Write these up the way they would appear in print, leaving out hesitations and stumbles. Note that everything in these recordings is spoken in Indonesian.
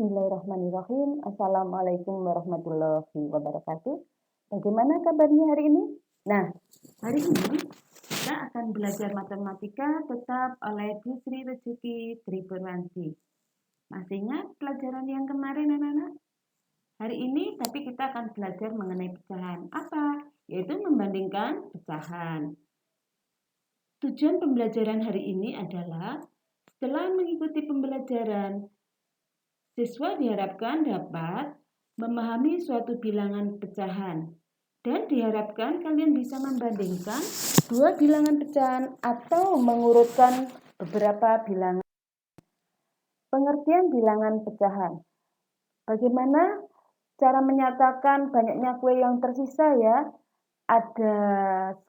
Bismillahirrahmanirrahim. Assalamualaikum warahmatullahi wabarakatuh. Bagaimana kabarnya hari ini? Nah, hari ini kita akan belajar matematika tetap oleh Bu Sri Rejuki Tripurwanti. Masih ingat pelajaran yang kemarin anak-anak? Hari ini tapi kita akan belajar mengenai pecahan. Apa? Yaitu membandingkan pecahan. Tujuan pembelajaran hari ini adalah setelah mengikuti pembelajaran, siswa diharapkan dapat memahami suatu bilangan pecahan dan diharapkan kalian bisa membandingkan dua bilangan pecahan atau mengurutkan beberapa bilangan. Pengertian bilangan pecahan. Bagaimana cara menyatakan banyaknya kue yang tersisa ya? Ada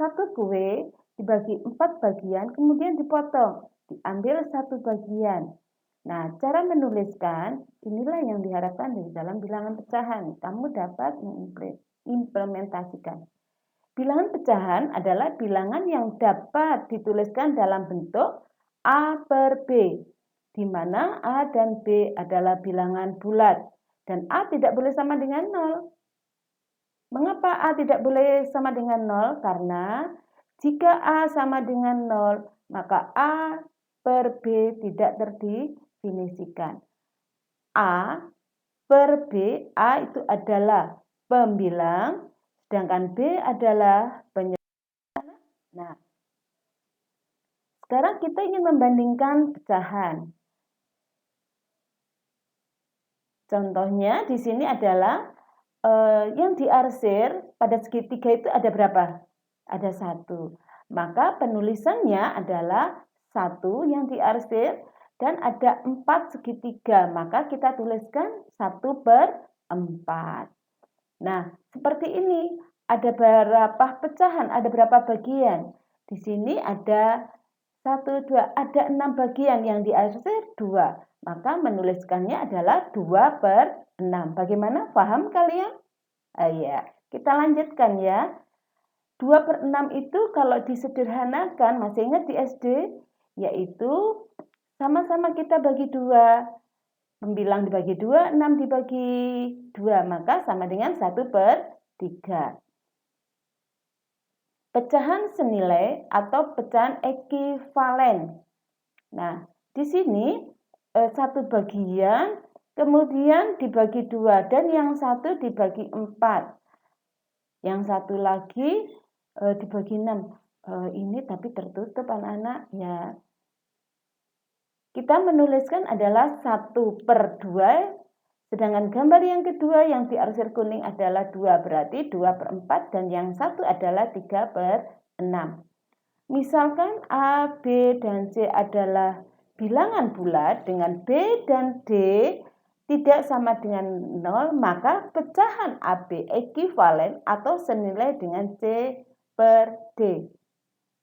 satu kue dibagi 4 bagian, kemudian dipotong, diambil satu bagian. Nah, cara menuliskan inilah yang diharapkan di dalam bilangan pecahan. Kamu dapat mengimplementasikan. Bilangan pecahan adalah bilangan yang dapat dituliskan dalam bentuk A per B, di mana A dan B adalah bilangan bulat, dan A tidak boleh sama dengan 0. Mengapa A tidak boleh sama dengan 0? Karena jika A sama dengan 0, maka A per B tidak terdefinisikan. A per B, A itu adalah pembilang, sedangkan B adalah penyebar. Nah, sekarang kita ingin membandingkan pecahan. Contohnya di sini adalah yang diarsir pada segitiga itu ada berapa? Ada 1. Maka penulisannya adalah 1 yang diarsir dan ada 4 segitiga. Maka kita tuliskan 1/4. Nah, seperti ini. Ada berapa pecahan? Ada berapa bagian? Di sini ada 1, 2. Ada 6 bagian yang diarsir 2. Maka menuliskannya adalah 2/6. Bagaimana? Paham kalian? Ya, kita lanjutkan ya. 2/6 itu kalau disederhanakan, masih ingat di SD? Yaitu sama-sama kita bagi 2. Pembilang dibagi 2, 6 dibagi 2. Maka sama dengan 1/3. Pecahan senilai atau pecahan ekivalen. Nah, di sini satu bagian kemudian dibagi 2 dan yang satu dibagi 4. Yang satu lagi dibagi 6. Ini tapi tertutup anak-anak ya. Kita menuliskan adalah 1/2. Sedangkan gambar yang kedua yang diarsir kuning adalah 2, berarti 2/4 dan yang satu adalah 3/6. Misalkan A, B, dan C adalah bilangan bulat dengan B dan D tidak sama dengan 0, maka pecahan AB ekivalen atau senilai dengan C per D.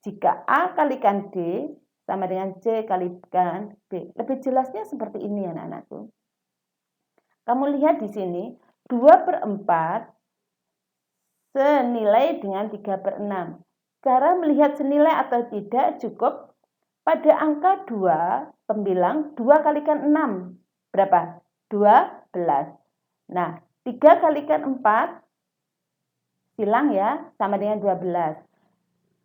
Jika A kalikan D sama dengan C kalikan B. Lebih jelasnya seperti ini anak-anakku. Kamu lihat di sini 2/4 senilai dengan 3/6. Cara melihat senilai atau tidak cukup pada angka 2, pembilang 2 kalikan 6. Berapa? 12. Nah, 3 kalikan 4 silang ya, sama dengan 12.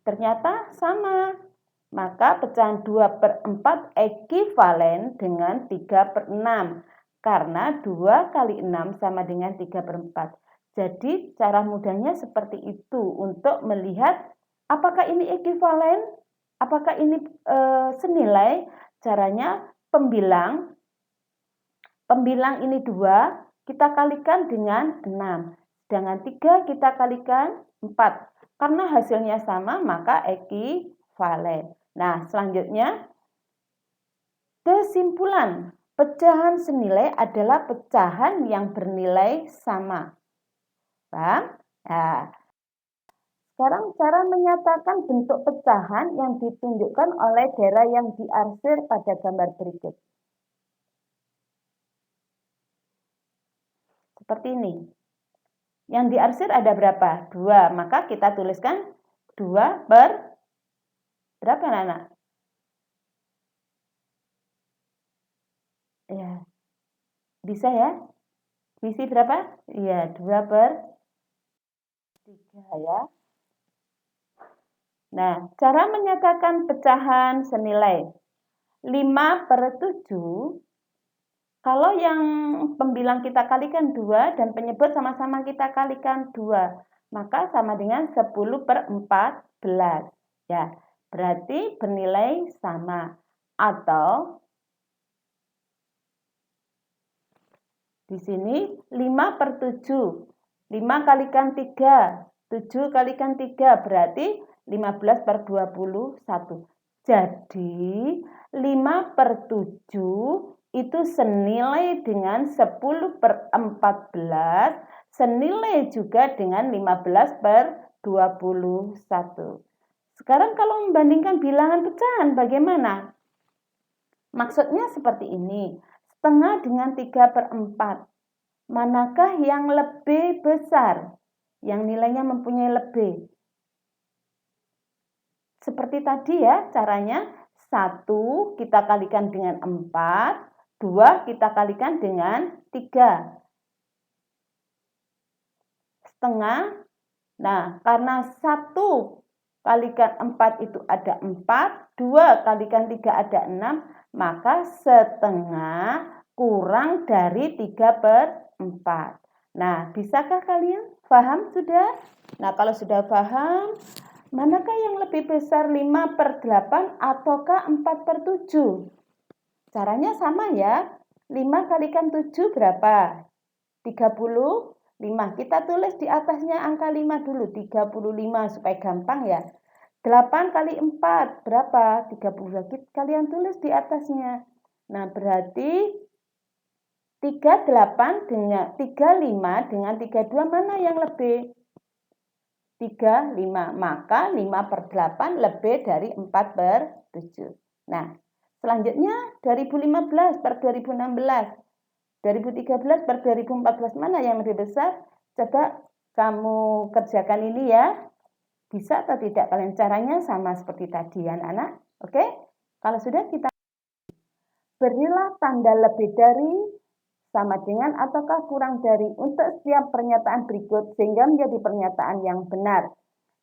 Ternyata sama. Maka pecahan 2/4 ekivalen dengan 3/6. Karena 2 kali 6 sama dengan 3/4. Jadi cara mudahnya seperti itu untuk melihat apakah ini ekivalen, apakah ini senilai. Caranya pembilang ini 2, kita kalikan dengan 6. Sedangkan 3 kita kalikan 4. Karena hasilnya sama maka ekivalen. Nah, selanjutnya kesimpulan. Pecahan senilai adalah pecahan yang bernilai sama. Paham? Nah, sekarang cara menyatakan bentuk pecahan yang ditunjukkan oleh daerah yang diarsir pada gambar berikut. Seperti ini. Yang diarsir ada berapa? 2. Maka kita tuliskan 2 per berapa anak? Ya. Bisa ya? Diisi berapa? Iya, 2/3 ya. Nah, cara menyatakan pecahan senilai 5/7, kalau yang pembilang kita kalikan 2 dan penyebut sama-sama kita kalikan 2, maka sama dengan 10/14. Ya, berarti bernilai sama. Atau di sini 5/7. 5 kalikan 3, 7 kalikan 3 berarti 15/21. Jadi 5/7 itu senilai dengan 10/14, senilai juga dengan 15/21. Sekarang kalau membandingkan bilangan pecahan bagaimana? Maksudnya seperti ini, setengah dengan 3/4. Manakah yang lebih besar? Yang nilainya mempunyai lebih. Seperti tadi ya caranya, 1 kita kalikan dengan 4, 2 kita kalikan dengan 3. Setengah, nah karena 1 kalikan 4 itu ada 4, 2 kalikan 3 ada 6, maka setengah kurang dari 3/4. Nah, bisakah kalian paham sudah? Nah, kalau sudah paham, manakah yang lebih besar 5/8 ataukah 4/7? Caranya sama ya. 5 kalikan 7 berapa? 35. Kita tulis di atasnya angka 5 dulu, 35 supaya gampang ya. 8 kali 4 berapa? 32. Kalian tulis di atasnya. Nah, berarti 35 dengan 32 mana yang lebih? 35. Maka 5/8 lebih dari 4/7. Nah, selanjutnya 2015 per 2016. 2013 per 2014 mana yang lebih besar? Coba kamu kerjakan ini ya. Bisa atau tidak? Kalian caranya sama seperti tadi ya anak-anak. Oke? Kalau sudah kita berilah tanda lebih dari, sama dengan ataukah kurang dari untuk setiap pernyataan berikut sehingga menjadi pernyataan yang benar.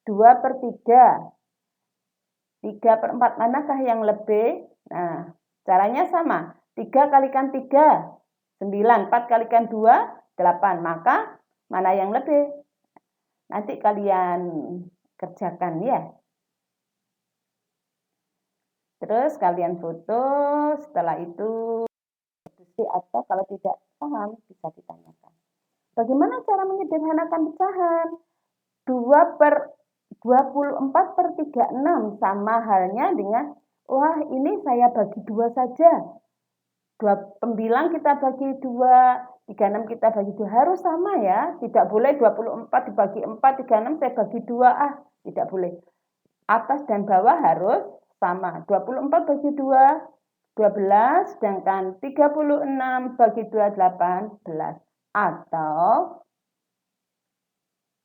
2/3, 3/4 manakah yang lebih? Nah, caranya sama. 3 kalikan 3, 9. 4 kalikan 2, 8. Maka mana yang lebih? Nanti kalian kerjakan ya. Terus kalian foto, setelah itu atau kalau tidak paham bisa ditanyakan. Bagaimana cara menyederhanakan pecahan? 24/36 sama halnya dengan, wah ini saya bagi 2 saja. 2 pembilang kita bagi 2, 36 kita bagi 2. Harus sama ya, tidak boleh 24 dibagi 4, 36 saya bagi 2. Tidak boleh. Atas dan bawah harus sama. 24 bagi 2, 12, sedangkan 36 bagi 2, 18. Atau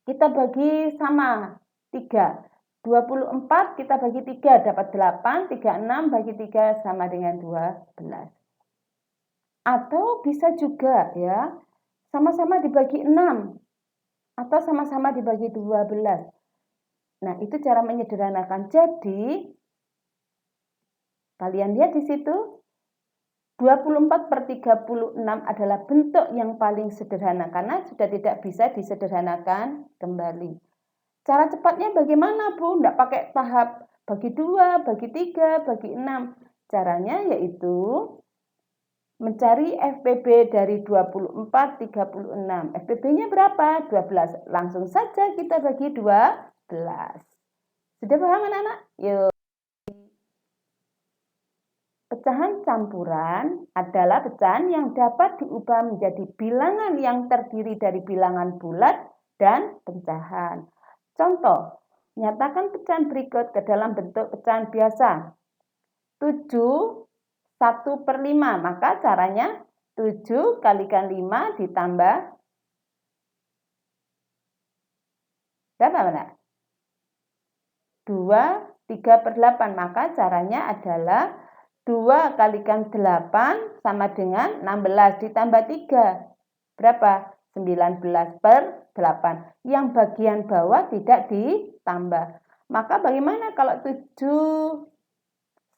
kita bagi sama 3. 24 kita bagi 3 dapat 8, 36 bagi 3 sama dengan 12. Atau bisa juga ya, sama-sama dibagi 6 atau sama-sama dibagi 12. Nah, itu cara menyederhanakan. Jadi, kalian lihat di situ, 24/36 adalah bentuk yang paling sederhana karena sudah tidak bisa disederhanakan kembali. Cara cepatnya bagaimana, Bu? Tidak pakai tahap bagi 2, bagi 3, bagi 6. Caranya yaitu mencari FPB dari 24, 36. FPB-nya berapa? 12. Langsung saja kita bagi 12. Sudah paham anak-anak? Yuk. Pecahan campuran adalah pecahan yang dapat diubah menjadi bilangan yang terdiri dari bilangan bulat dan pecahan. Contoh, nyatakan pecahan berikut ke dalam bentuk pecahan biasa. 7, 1/5. Maka caranya 7 kalikan 5 ditambah berapa, Anak? 2, 3/8. Maka caranya adalah 2 kalikan 8 sama dengan 16 ditambah 3. Berapa? 19/8. Yang bagian bawah tidak ditambah. Maka bagaimana kalau 7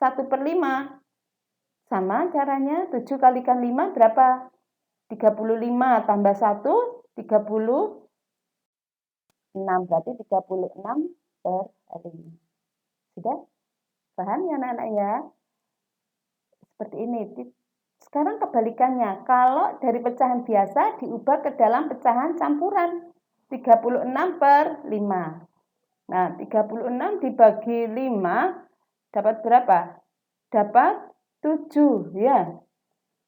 1/5? Sama caranya 7 kalikan 5 berapa? 35 tambah 1, 36. Berarti 36/5. Sudah? Paham ya anak-anak ya? Seperti ini. Sekarang kebalikannya. Kalau dari pecahan biasa diubah ke dalam pecahan campuran. 36/5. Nah, 36 dibagi 5 dapat berapa? Dapat 7 ya.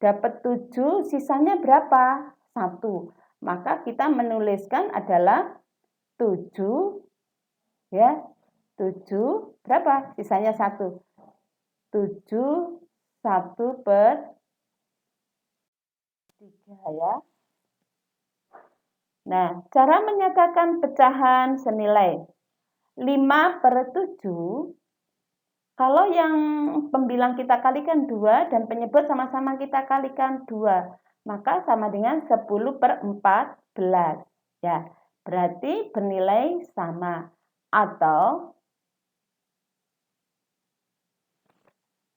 Dapat 7, sisanya berapa? 1. Maka kita menuliskan adalah 7 ya. 7 berapa? Sisanya 1. 7 1/3 ya. Nah, cara menyatakan pecahan senilai 5/7. Kalau yang pembilang kita kalikan 2 dan penyebut sama-sama kita kalikan 2, maka sama dengan 10/14. Ya, berarti bernilai sama. Atau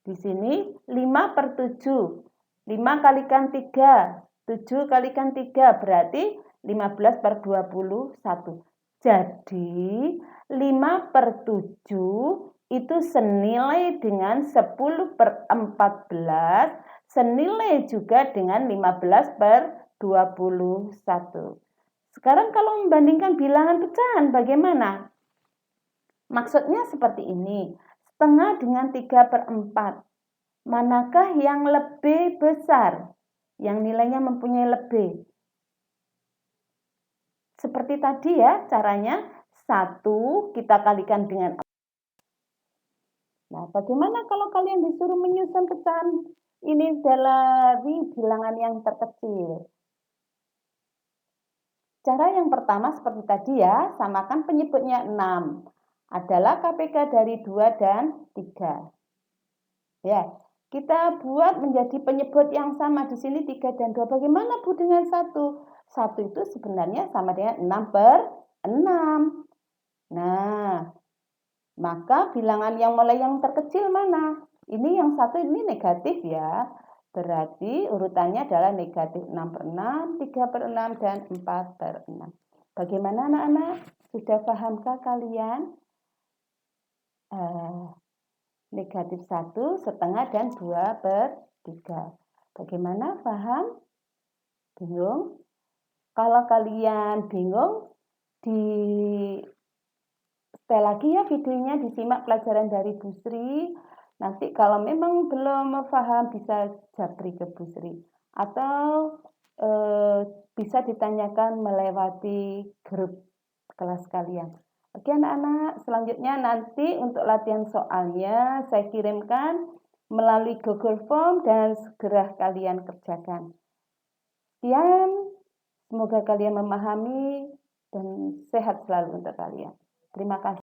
di sini 5/7. 5 kalikan 3, 7 kalikan 3 berarti 15/21. Jadi 5/7 itu senilai dengan 10/14, senilai juga dengan 15/21. Sekarang kalau membandingkan bilangan pecahan bagaimana? Maksudnya seperti ini, setengah dengan 3/4. Manakah yang lebih besar? Yang nilainya mempunyai lebih. Seperti tadi ya caranya, 1 kita kalikan dengan. Nah, bagaimana kalau kalian disuruh menyusun pecahan ini dari bilangan yang terkecil? Cara yang pertama seperti tadi ya, samakan penyebutnya 6. Adalah KPK dari 2 dan 3. Ya, kita buat menjadi penyebut yang sama di sini 3 dan 2. Bagaimana Bu dengan 1? 1 itu sebenarnya sama dengan 6/6. Nah, maka bilangan yang mulai yang terkecil mana? Ini yang 1 ini negatif ya. Berarti urutannya adalah negatif 6/6, 3/6, dan 4/6. Bagaimana anak-anak? Sudah pahamkah kalian? Negatif 1, setengah, dan 2/3. Bagaimana? Paham? Bingung? Kalau kalian bingung, setel lagi ya videonya, disimak pelajaran dari Bu Sri. Nanti kalau memang belum paham bisa japri ke Bu Sri. Atau bisa ditanyakan melewati grup kelas kalian. Oke anak-anak, selanjutnya nanti untuk latihan soalnya saya kirimkan melalui Google Form dan segera kalian kerjakan. Sekian, semoga kalian memahami dan sehat selalu untuk kalian. Terima kasih.